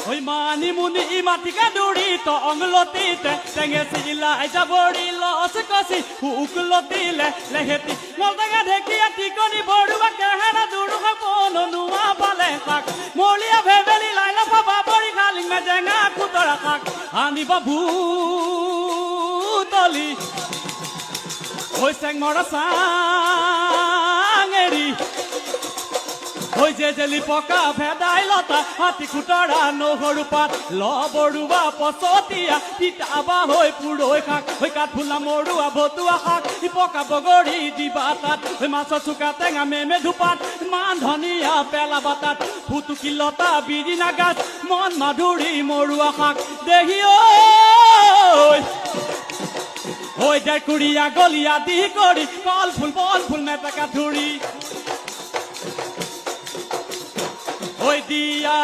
ওই মানিমুনি মাটিকা দৌড়ি টংলতিতে টেঙে চিলাই যাবৰি লচ কচি হুকলতিলে লেহেতি নলটেঙা ঢেকীয়া টিকনি বৰুৱা কেহেৰা দুৰুহ পনুৱা পালে শাক মলিয়া ভেবেলি লাইলা পাবা বৰি খালি মেজেঙা খুতৰা শাক আনিব ভূতলি ওই চেংমৰা চাঙেৰি ওই যে জেলি পকা ভেদাইলতা হাতী খুতৰা নহৰু পাত লবৰুৱা পচতীয়া তিতাবা হৈ পুৰৈ শাক হৈ কাঠফুলা মৰুৱা ভতুৱা শাক পকা বগৰী দিবা তাত হৈ মাছৰ চুকা টেঙা মেমে ধুপাত মান ধনিয়া পেলাবা তাত ফুটুকি লতা বিৰিণা গাছ মন মাধুৰী মৰুৱা শাক দেহি ঐ ডেকুৰিয়া গলিয়া দি কৰি কল ফুল মেটেকা ধুৰি ওই দিয়া